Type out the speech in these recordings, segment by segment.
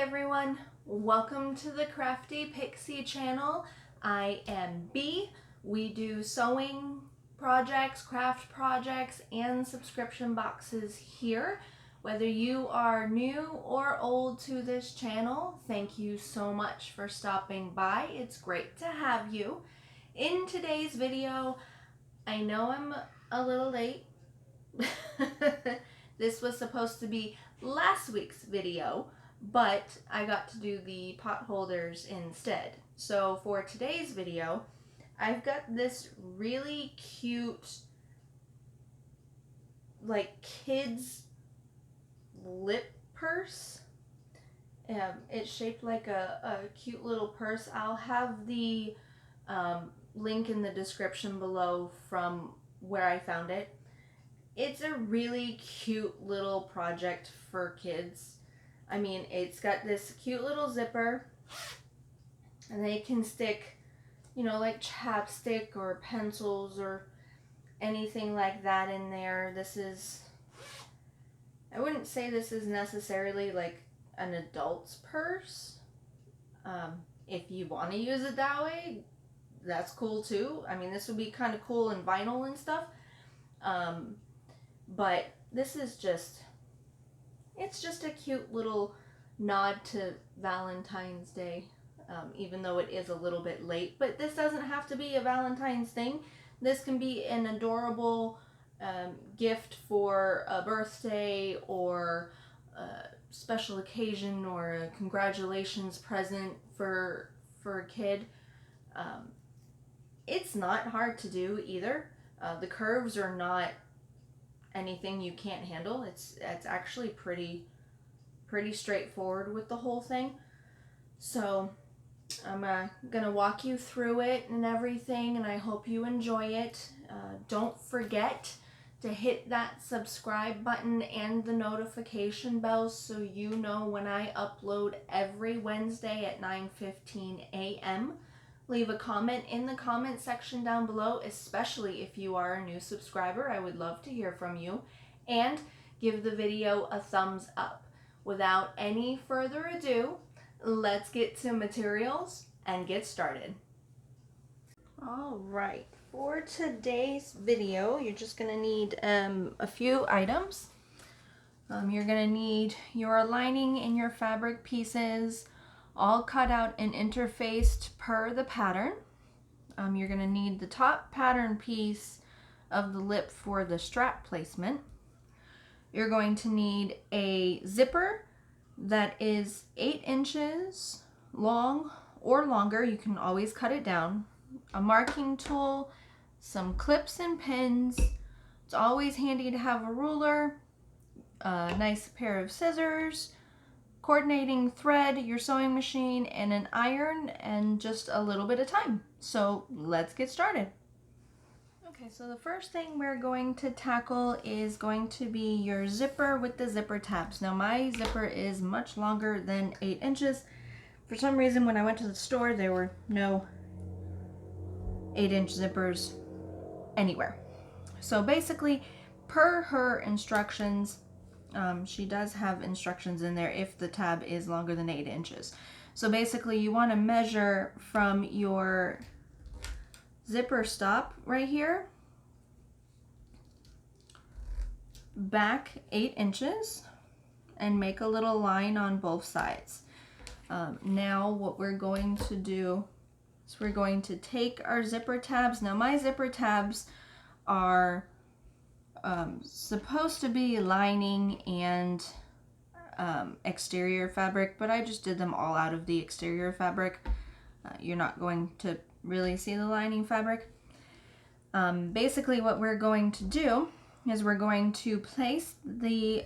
everyone, welcome to the Crafty Pixie channel. I am B. We do sewing projects, craft projects, and subscription boxes here. Whether you are new or old to this channel, thank you so much for stopping by. It's great to have you. In today's video, I know I'm a little late. This was supposed to be last week's video, but I got to do the pot holders instead. So for today's video, I've got this really cute, like, kids lip purse. It's shaped like a cute little purse. I'll have the link in the description below from where I found it. It's a really cute little project for kids. I mean, it's got this cute little zipper, and they can stick, you know, like chapstick or pencils or anything like that in there. This is, I wouldn't say this is necessarily like an adult's purse. If you want to use it that way, that's cool too. I mean, this would be kind of cool in vinyl and stuff. But this is just, it's just a cute little nod to Valentine's Day, even though it is a little bit late. But this doesn't have to be a Valentine's thing. This can be an adorable gift for a birthday or a special occasion or a congratulations present for a kid. It's not hard to do either. The curves are not anything you can't handle. It's actually pretty straightforward with the whole thing. So I'm gonna walk you through it and everything, and I hope you enjoy it. Don't forget to hit that subscribe button and the notification bell so you know when I upload every Wednesday at 9:15 a.m. Leave a comment in the comment section down below, especially if you are a new subscriber. I would love to hear from you. And give the video a thumbs up. Without any further ado, let's get to materials and get started. Alright, for today's video, you're just going to need a few items. You're going to need your lining and your fabric pieces, all cut out and interfaced per the pattern. You're going to need the top pattern piece of the lip for the strap placement. You're going to need a zipper that is 8 inches long or longer. You can always cut it down. A marking tool, some clips and pins. It's always handy to have a ruler, a nice pair of scissors, coordinating thread, your sewing machine, and an iron, and just a little bit of time. So let's get started. Okay, so the first thing we're going to tackle is going to be your zipper with the zipper tabs. Now my zipper is much longer than 8 inches. For some reason when I went to the store there were no 8-inch zippers anywhere. So basically, per her instructions, she does have instructions in there if the tab is longer than 8 inches. So basically you want to measure from your zipper stop right here back 8 inches and make a little line on both sides. Now what we're going to do is we're going to take our zipper tabs. Now my zipper tabs are supposed to be lining and exterior fabric, but I just did them all out of the exterior fabric. You're not going to really see the lining fabric. Basically what we're going to do is we're going to place the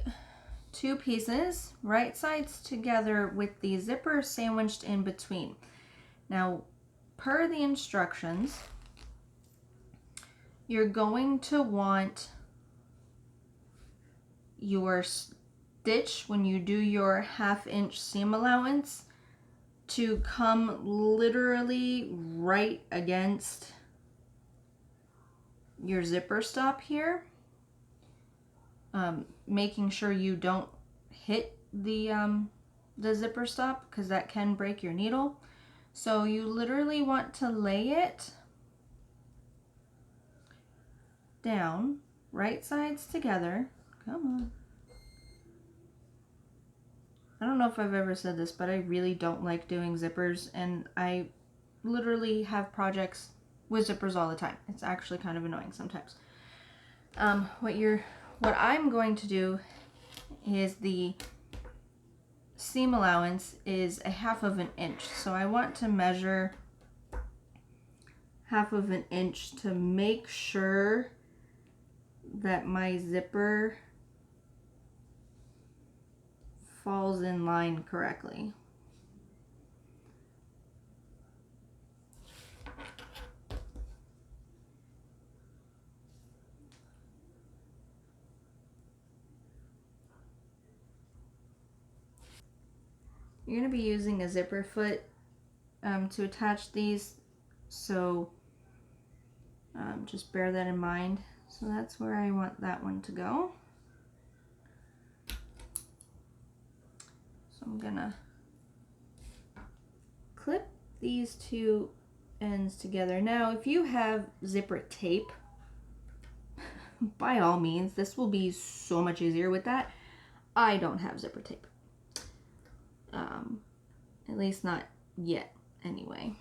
two pieces right sides together with the zipper sandwiched in between. Now per the instructions, you're going to want your stitch when you do your 1/2 inch seam allowance to come literally right against your zipper stop here, making sure you don't hit the the zipper stop because that can break your needle. So you literally want to lay it down, right sides together. Come on. I don't know if I've ever said this, but I really don't like doing zippers, and I literally have projects with zippers all the time. It's actually kind of annoying sometimes. What I'm going to do is the seam allowance is a 1/2 inch. So I want to measure 1/2 inch to make sure that my zipper falls in line correctly. You're going to be using a zipper foot to attach these, so just bear that in mind. So that's where I want that one to go. So I'm gonna clip these two ends together. Now, if you have zipper tape, by all means, this will be so much easier with that. I don't have zipper tape. At least not yet, anyway.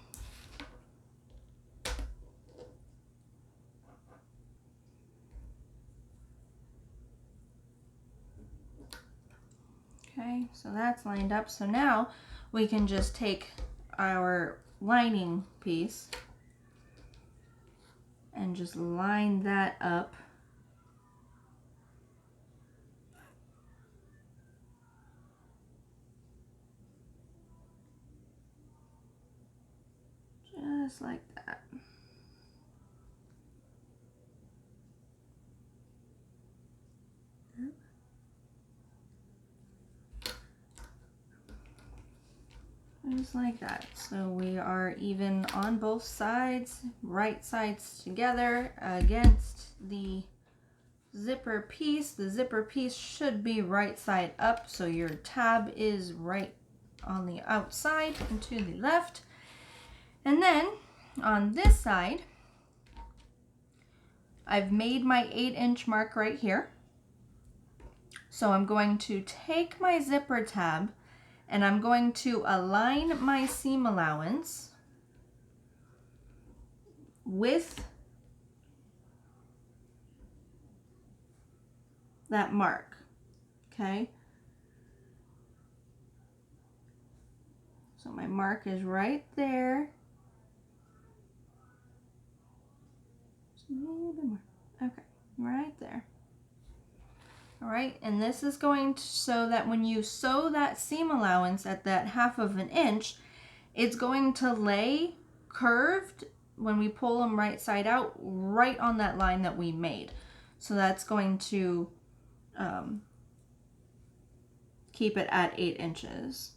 Okay, so that's lined up. So now we can just take our lining piece and just line that up. Just like that. Just like that. So we are even on both sides, right sides together against the zipper piece. The zipper piece should be right side up, so your tab is right on the outside and to the left. And then on this side, I've made my 8-inch mark right here. So I'm going to take my zipper tab and I'm going to align my seam allowance with that mark, okay? So my mark is right there. Just a little bit more. Okay, right there. All right, and this is going to, so that when you sew that seam allowance at that 1/2 inch, it's going to lay curved when we pull them right side out, right on that line that we made. So that's going to keep it at 8 inches.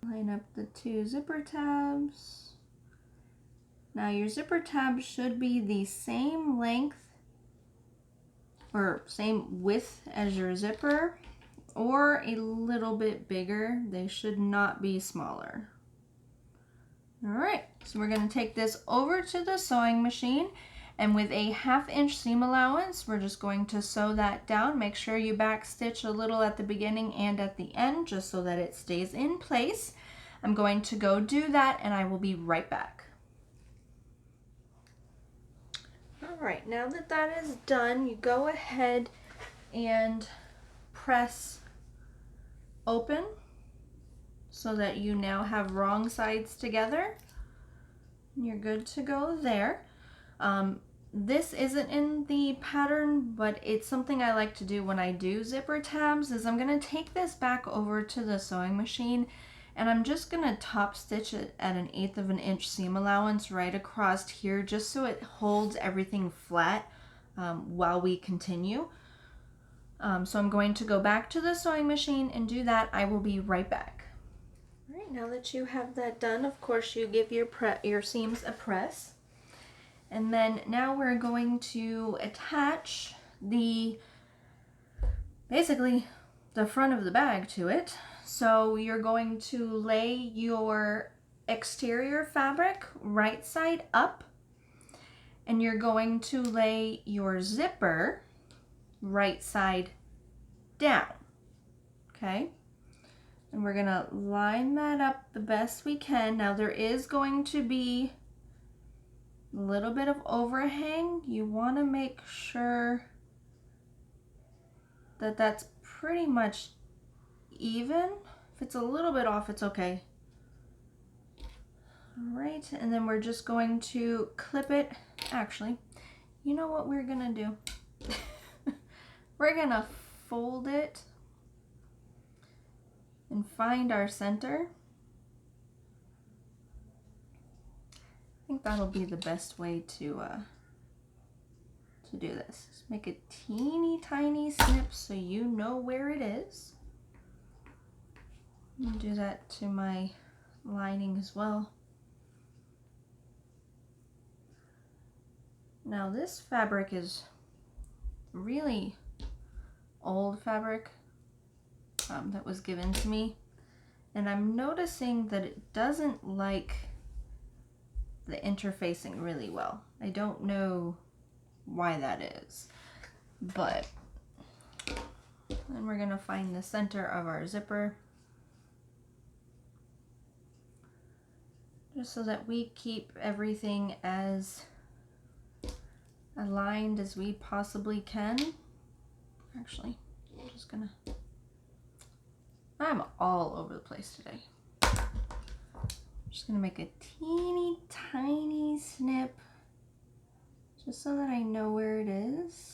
Line up the two zipper tabs. Now your zipper tab should be the same length or same width as your zipper, or a little bit bigger. They should not be smaller. All right, so we're going to take this over to the sewing machine, and with a 1/2 inch seam allowance, we're just going to sew that down. Make sure you back stitch a little at the beginning and at the end, just so that it stays in place. I'm going to go do that, and I will be right back. All right, now that that is done, you go ahead and press open so that you now have wrong sides together. You're good to go there. This isn't in the pattern, but it's something I like to do when I do zipper tabs, is I'm gonna take this back over to the sewing machine and I'm just gonna top stitch it at an 1/8 inch seam allowance right across here, just so it holds everything flat while we continue. So I'm going to go back to the sewing machine and do that. I will be right back. All right, now that you have that done, of course you give your seams a press. And then now we're going to attach basically the front of the bag to it. So you're going to lay your exterior fabric right side up, and you're going to lay your zipper right side down, okay? And we're gonna line that up the best we can. Now there is going to be a little bit of overhang. You wanna make sure that that's pretty much even. If it's a little bit off, it's okay. All right, and then we're just going to clip it. Actually, you know what we're gonna do? We're gonna fold it and find our center. I think that'll be the best way to do this. Just make a teeny tiny snip so you know where it is. I'll do that to my lining as well. Now this fabric is really old fabric that was given to me, and I'm noticing that it doesn't like the interfacing really well. I don't know why that is, but then we're gonna find the center of our zipper just so that we keep everything as aligned as we possibly can. Actually, I'm just gonna, I'm all over the place today. I'm just gonna make a teeny tiny snip just so that I know where it is.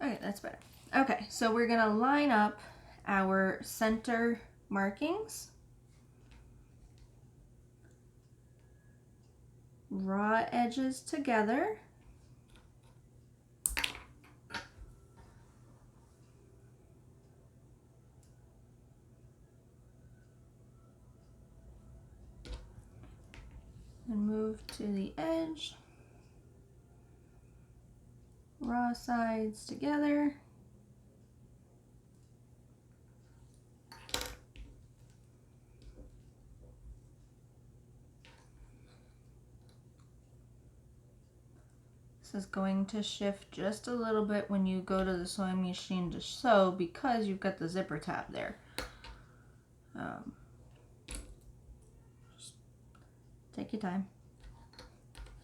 Okay, that's better. Okay, so we're gonna line up our center markings. Raw edges together. And move to the edge. Raw sides together. This is going to shift just a little bit when you go to the sewing machine to sew because you've got the zipper tab there. Just take your time.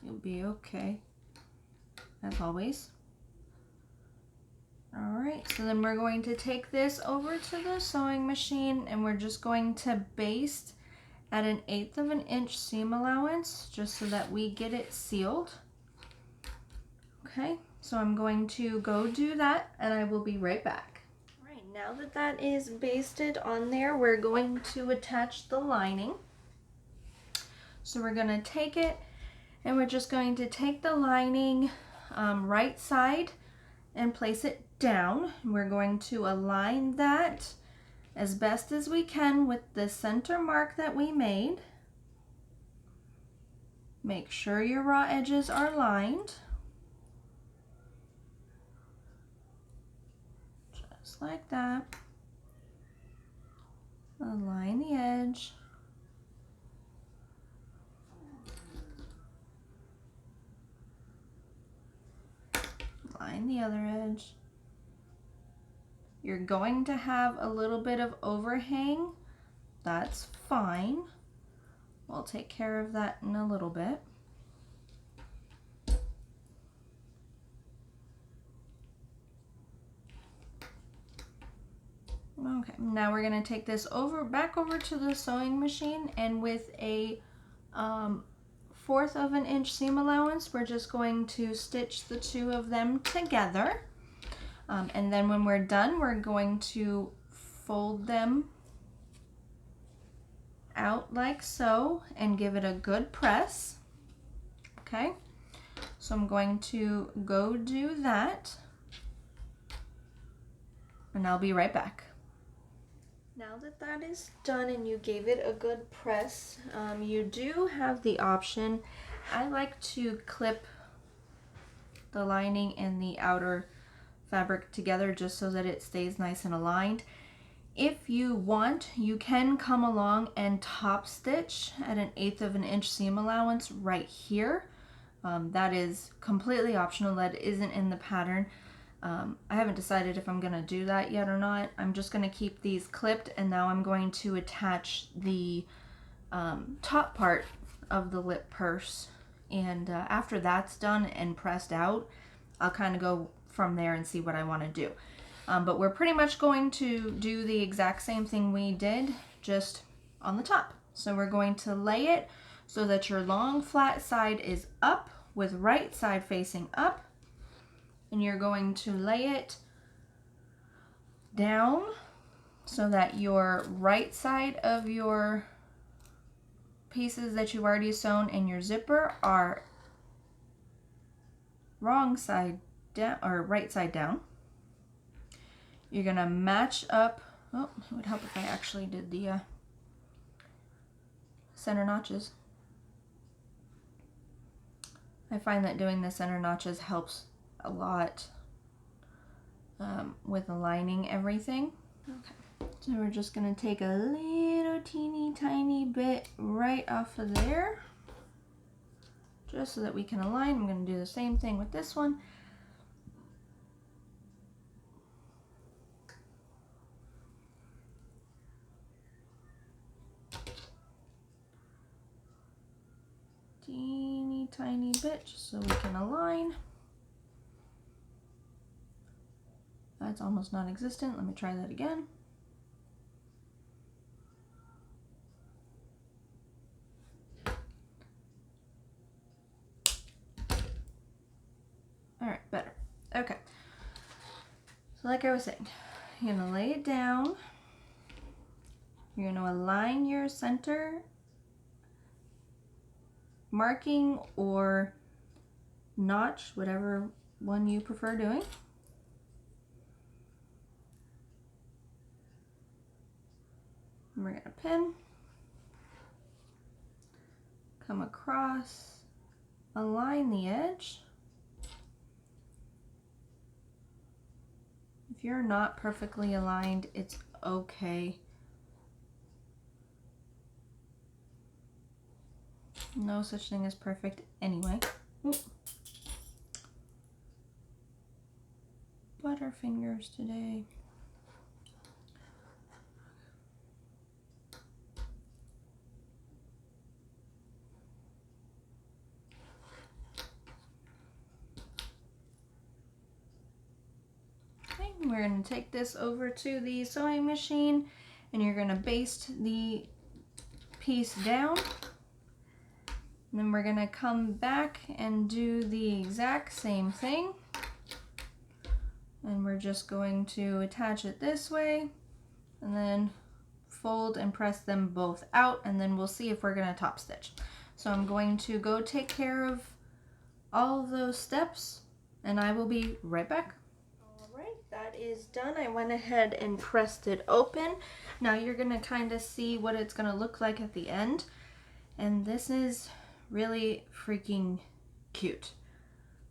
You'll be okay, as always. All right, so then we're going to take this over to the sewing machine and we're just going to baste at 1/8 of an inch seam allowance just so that we get it sealed. Okay, so I'm going to go do that and I will be right back. All right, now that that is basted on there, we're going to attach the lining. So we're going to take it and we're just going to take the lining right side and place it down. We're going to align that as best as we can with the center mark that we made. Make sure your raw edges are lined. Just like that. Align the edge. Line the other edge. You're going to have a little bit of overhang. That's fine. We'll take care of that in a little bit. Okay, now we're going to take this back over to the sewing machine, and with a 1/4 of an inch seam allowance, we're just going to stitch the two of them together. And then when we're done, we're going to fold them out like so and give it a good press. Okay, so I'm going to go do that and I'll be right back. Now that that is done and you gave it a good press, you do have the option. I like to clip the lining and the outer fabric together just so that it stays nice and aligned. If you want, you can come along and top stitch at 1/8 of an inch seam allowance right here. That is completely optional. That isn't in the pattern. I haven't decided if I'm going to do that yet or not. I'm just going to keep these clipped, and now I'm going to attach the top part of the lip purse. And after that's done and pressed out, I'll kind of go from there and see what I want to do. But we're pretty much going to do the exact same thing we did, just on the top. So we're going to lay it so that your long flat side is up with right side facing up. And you're going to lay it down so that your right side of your pieces that you've already sewn in your zipper are wrong side down or right side down. You're gonna match up. Oh, it would help if I actually did the center notches. I find that doing the center notches helps a lot with aligning everything. Okay, so we're just gonna take a little teeny tiny bit right off of there, just so that we can align. I'm gonna do the same thing with this one. Teeny tiny bit, just so we can align. That's almost non-existent. Let me try that again. All right, better. Okay. So like I was saying, you're gonna lay it down. You're gonna align your center marking or notch, whatever one you prefer doing. And we're gonna pin, come across, align the edge. If you're not perfectly aligned, it's okay. No such thing as perfect anyway. Oop. Butterfingers today. Okay, we're going to take this over to the sewing machine and you're going to baste the piece down. And then we're going to come back and do the exact same thing. And we're just going to attach it this way and then fold and press them both out, and then we'll see if we're going to top stitch. So I'm going to go take care of all of those steps and I will be right back. All right, that is done. I went ahead and pressed it open. Now you're going to kind of see what it's going to look like at the end. And this is really freaking cute.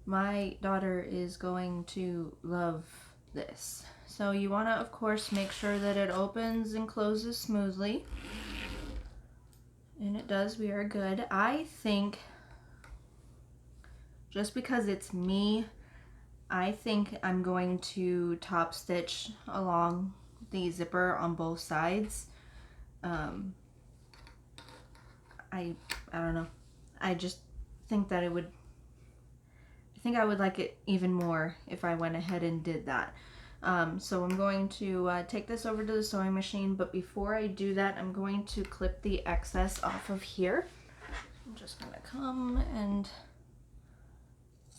My daughter is going to love this. So you want to, of course, make sure that it opens and closes smoothly. And it does. We are good. I think, just because it's me, I think I'm going to top stitch along the zipper on both sides. I don't know. I just think that it would, I think I would like it even more if I went ahead and did that. So I'm going to take this over to the sewing machine, but before I do that, I'm going to clip the excess off of here. I'm just going to come and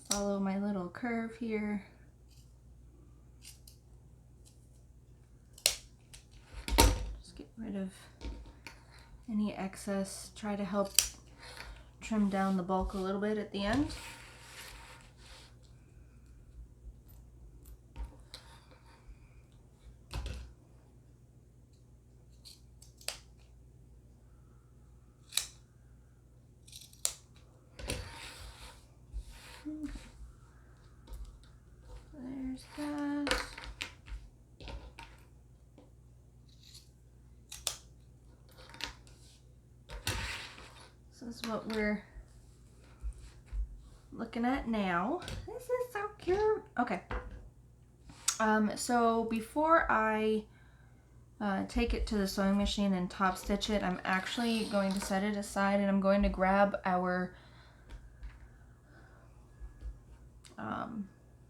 follow my little curve here. Just get rid of any excess, try to help trim down the bulk a little bit at the end. is what we're looking at now. This is so cute. Okay. So before I take it to the sewing machine and top stitch it, I'm actually going to set it aside and I'm going to grab our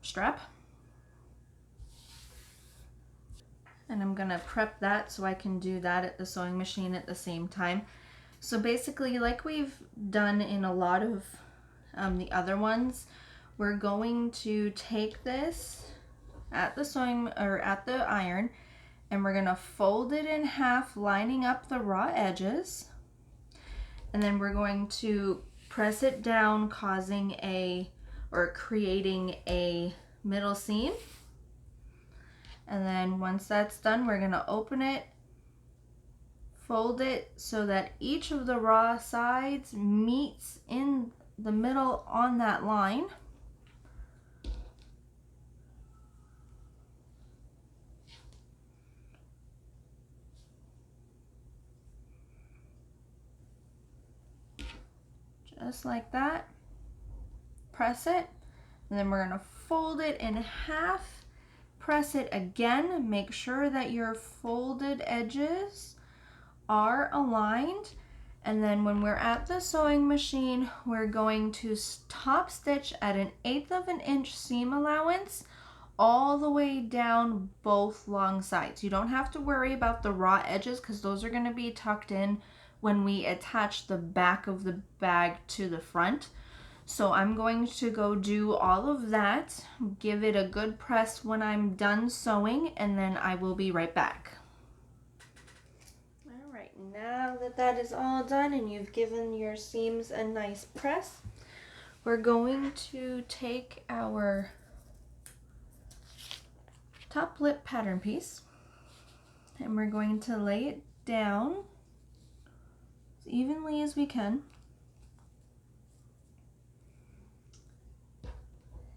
strap. And I'm gonna prep that so I can do that at the sewing machine at the same time. So basically, like we've done in a lot of the other ones, we're going to take this at the sewing or at the iron and we're gonna fold it in half, lining up the raw edges. And then we're going to press it down, causing creating a middle seam. And then once that's done, we're gonna open it, fold it so that each of the raw sides meets in the middle on that line. Just like that. Press it, and then we're gonna fold it in half. Press it again, make sure that your folded edges are aligned, and then when we're at the sewing machine, we're going to top stitch at 1/8 of an inch seam allowance all the way down both long sides. You don't have to worry about the raw edges because those are going to be tucked in when we attach the back of the bag to the front. So I'm going to go do all of that, give it a good press when I'm done sewing, and then I will be right back. All right, now that that is all done and you've given your seams a nice press, we're going to take our top lip pattern piece and we're going to lay it down as evenly as we can.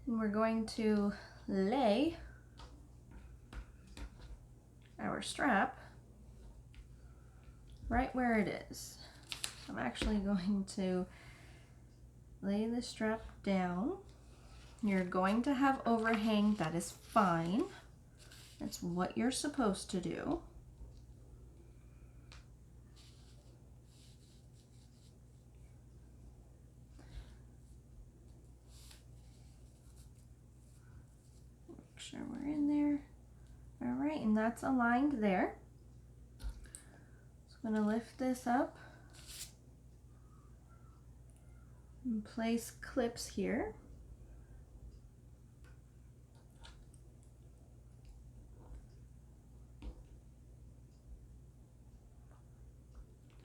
And we're going to lay our strap right where it is. I'm actually going to lay the strap down. You're going to have overhang, that is fine. That's what you're supposed to do. Make sure we're in there. All right, and that's aligned there. So I'm going to lift this up and place clips here.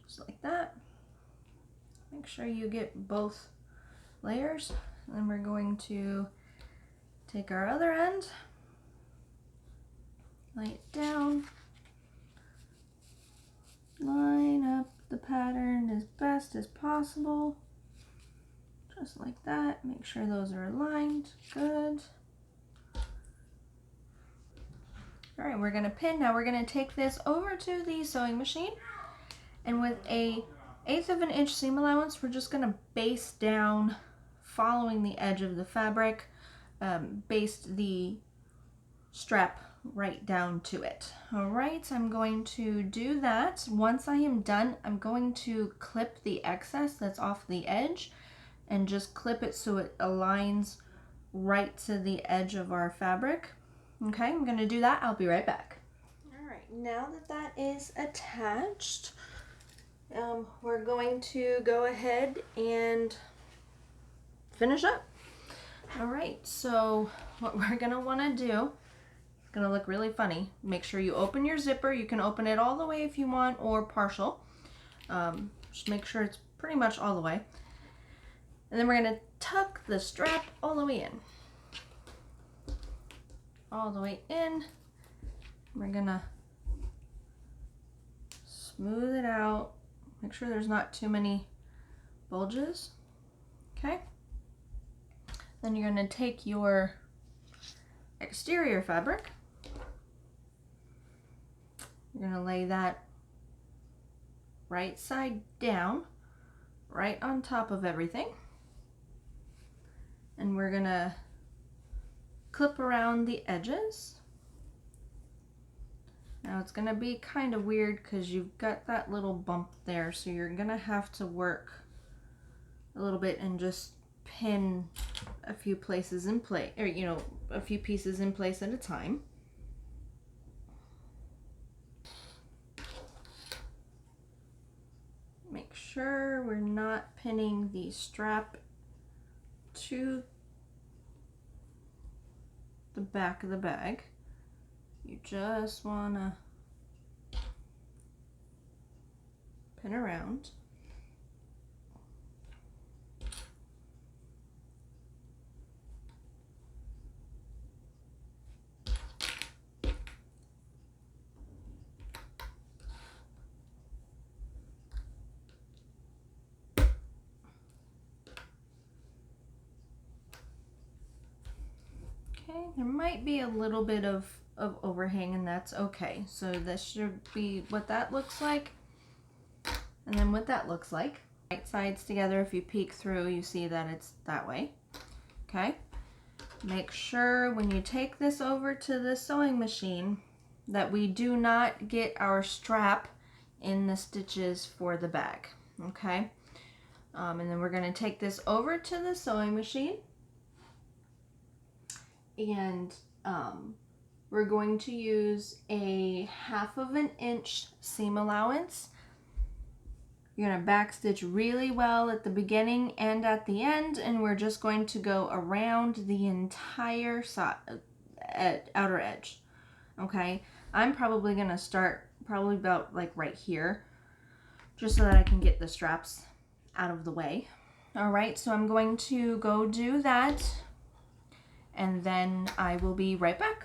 Just like that. Make sure you get both layers. And then we're going to take our other end, lay it down, line up the pattern as best as possible, just like that. Make sure those are aligned, good. All right, we're gonna pin. Now we're gonna take this over to the sewing machine, and with a 1/8 of an inch seam allowance, we're just gonna baste down, following the edge of the fabric, baste the strap right down to it. All right, I'm going to do that. Once I am done, I'm going to clip the excess that's off the edge and just clip it so it aligns right to the edge of our fabric. Okay, I'm going to do that. I'll be right back. All right, now that that is attached, we're going to go ahead and finish up. All right, so what we're going to want to do, it's going to look really funny. Make sure you open your zipper. You can open it all the way if you want, or partial. Just make sure it's pretty much all the way. And then we're going to tuck the strap all the way in. All the way in. We're going to smooth it out. Make sure there's not too many bulges. Okay. Then you're going to take your exterior fabric. You're going to lay that right side down right on top of everything. And we're gonna clip around the edges. Now it's gonna be kind of weird because you've got that little bump there, so you're gonna have to work a little bit and just pin a few places in place, or a few pieces in place at a time. Make sure we're not pinning the strap to the back of the bag. You just want to pin around. Okay, there might be a little bit of overhang, and that's okay. So this should be what that looks like, and then what that looks like. Right sides together, if you peek through, you see that it's that way. Okay, make sure when you take this over to the sewing machine that we do not get our strap in the stitches for the bag. Okay, and then we're going to take this over to the sewing machine, and we're going to use a 1/2 inch seam allowance. You're going to backstitch really well at the beginning and at the end, and we're just going to go around the entire outer edge. Okay, I'm probably going to start about like right here, just so that I can get the straps out of the way. All right, so I'm going to go do that, and then I will be right back.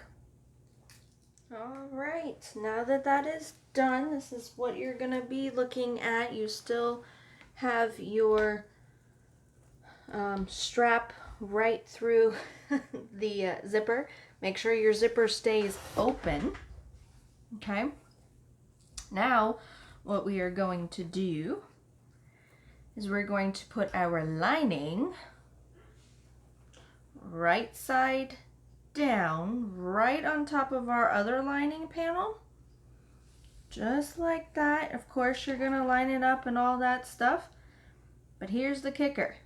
All right, now that that is done, this is what you're gonna be looking at. You still have your strap right through the zipper. Make sure your zipper stays open. Okay, now what we are going to do is we're going to put our lining right side down right on top of our other lining panel, just like that. Of course you're gonna line it up and all that stuff, but here's the kicker: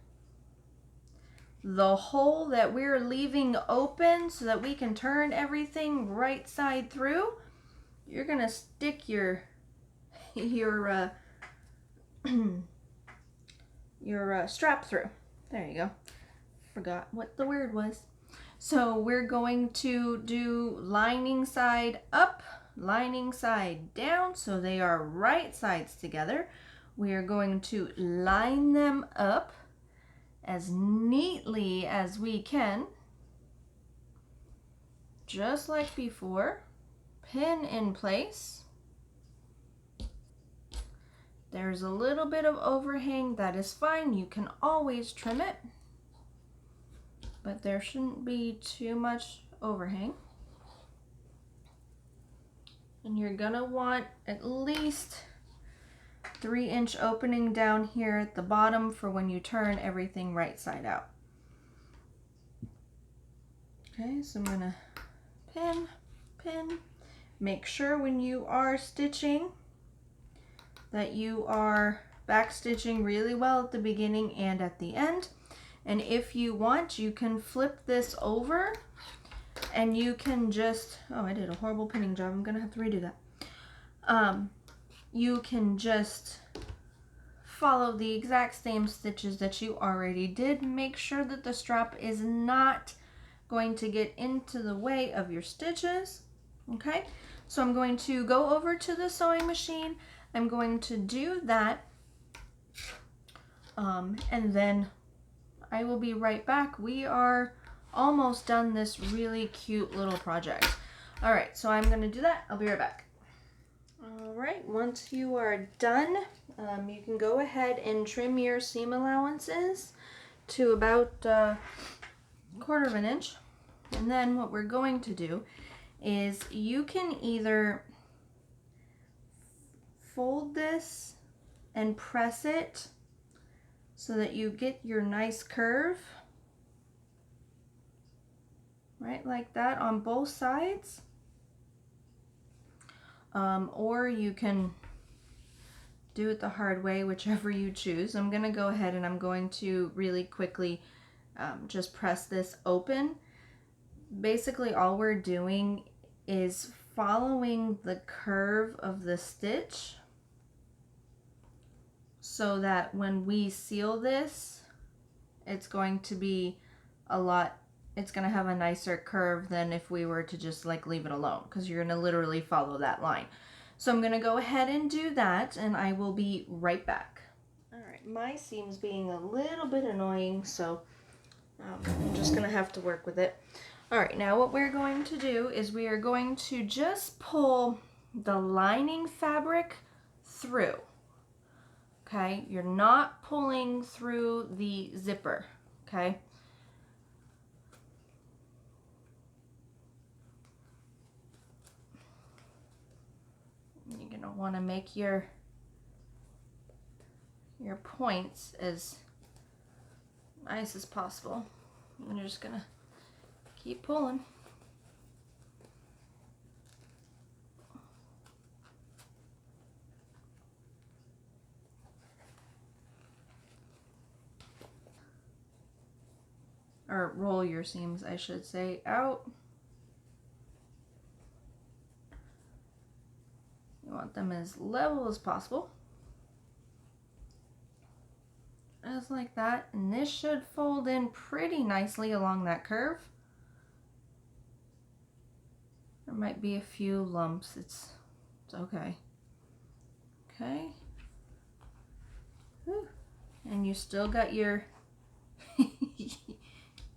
the hole that we're leaving open so that we can turn everything right side through, you're gonna stick your strap through. There you go. Forgot what the word was. So we're going to do lining side up, lining side down, so they are right sides together. We are going to line them up as neatly as we can, just like before. Pin in place. There's a little bit of overhang, that is fine. You can always trim it, but there shouldn't be too much overhang. And you're gonna want at least 3-inch opening down here at the bottom for when you turn everything right side out. Okay, so I'm gonna pin. Make sure when you are stitching that you are back stitching really well at the beginning and at the end. And if you want, you can flip this over and you can just, oh, I did a horrible pinning job. I'm gonna have to redo that. You can just follow the exact same stitches that you already did. Make sure that the strap is not going to get into the way of your stitches. Okay, so I'm going to go over to the sewing machine. I'm going to do that, and then I will be right back. We are almost done this really cute little project. All right, so I'm going to do that. I'll be right back. All right, once you are done, you can go ahead and trim your seam allowances to about 1/4 inch. And then what we're going to do is you can either fold this and press it so that you get your nice curve, right, like that on both sides. Or you can do it the hard way, whichever you choose. I'm going to go ahead and I'm going to really quickly just press this open. Basically all we're doing is following the curve of the stitch so that when we seal this, it's going to be it's going to have a nicer curve than if we were to just like leave it alone, because you're going to literally follow that line. So I'm going to go ahead and do that, and I will be right back. All right, my seam's being a little bit annoying, so I'm just going to have to work with it. All right, now what we're going to do is we are going to just pull the lining fabric through. Okay, you're not pulling through the zipper, okay? You're gonna want to make your points as nice as possible. And you're just gonna keep pulling. Or roll your seams, I should say, out. You want them as level as possible. Just like that. And this should fold in pretty nicely along that curve. There might be a few lumps. It's okay. Okay. Whew. And you still got your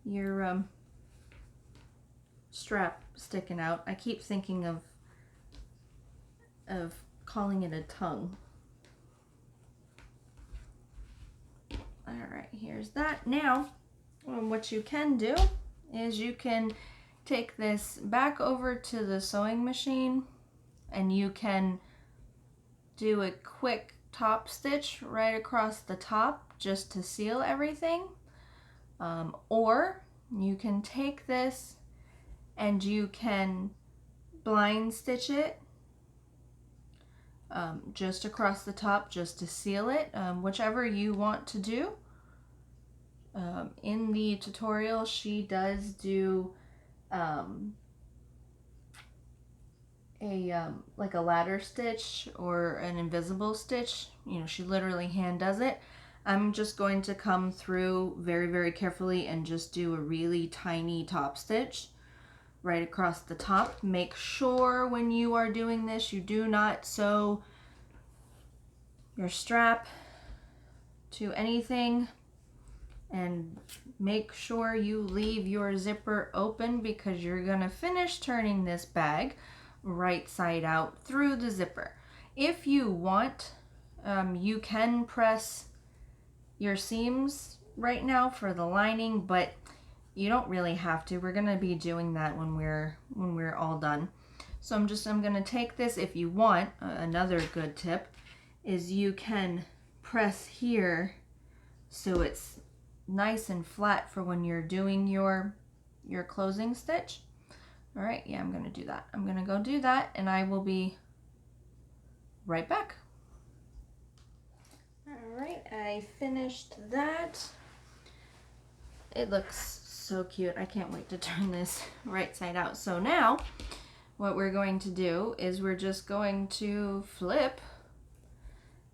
your strap sticking out. I keep thinking of calling it a tongue. All right, here's that. Now, what you can do is you can take this back over to the sewing machine and you can do a quick top stitch right across the top just to seal everything. Or you can take this and you can blind stitch it just across the top just to seal it, whichever you want to do. In the tutorial she does do like a ladder stitch or an invisible stitch. You know, she literally hand does it. I'm just going to come through very, very carefully and just do a really tiny top stitch right across the top. Make sure when you are doing this you do not sew your strap to anything, and make sure you leave your zipper open because you're gonna finish turning this bag right side out through the zipper. If you want, you can press your seams right now for the lining, but you don't really have to. We're gonna be doing that when we're all done. So I'm gonna take this. If you want, another good tip is you can press here so it's nice and flat for when you're doing your closing stitch. All right, yeah, I'm gonna do that. I'm gonna go do that and I will be right back. All right, I finished that. It looks so cute. I can't wait to turn this right side out. So now what we're going to do is we're just going to flip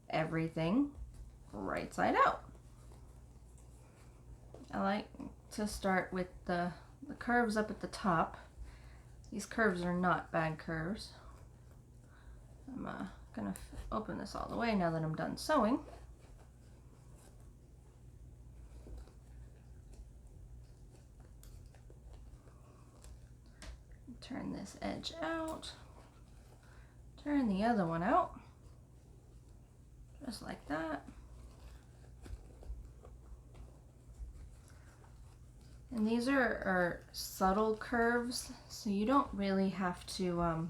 everything right side out. I like to start with the curves up at the top. These curves are not bad curves. I'm gonna open this all the way now that I'm done sewing. Turn this edge out. Turn the other one out. Just like that. And these are subtle curves, so you don't really have to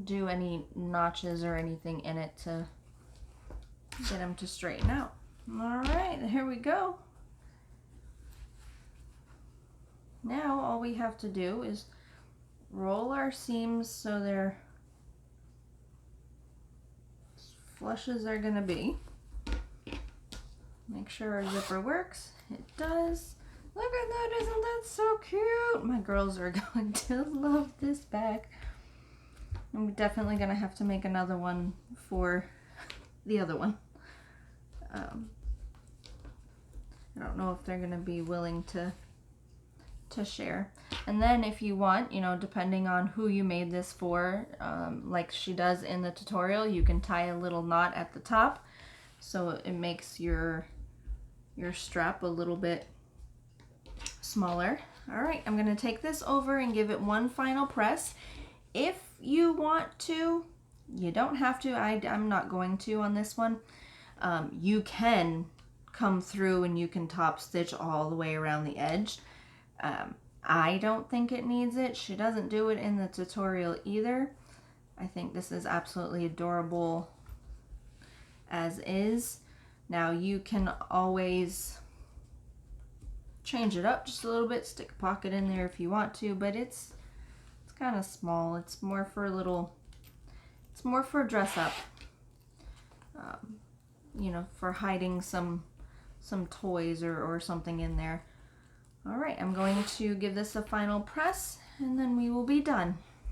do any notches or anything in it to get them to straighten out. All right, here we go. Now all we have to do is roll our seams so they're as flush as they're gonna be. Make sure our zipper works. It does. Look at that, isn't that so cute? My girls are going to love this bag. I'm definitely gonna have to make another one for the other one. I don't know if they're gonna be willing to share. And then if you want, you know, depending on who you made this for, like she does in the tutorial, you can tie a little knot at the top so it makes your strap a little bit smaller. All right, I'm gonna take this over and give it one final press. If you want to, you don't have to. I'm not going to on this one. You can come through and you can top stitch all the way around the edge. I don't think it needs it. She doesn't do it in the tutorial either. I think this is absolutely adorable as is. Now you can always change it up just a little bit, stick a pocket in there if you want to, but it's kind of small. It's more for it's more for dress up. You know, for hiding some toys or something in there. All right, I'm going to give this a final press and then we will be done.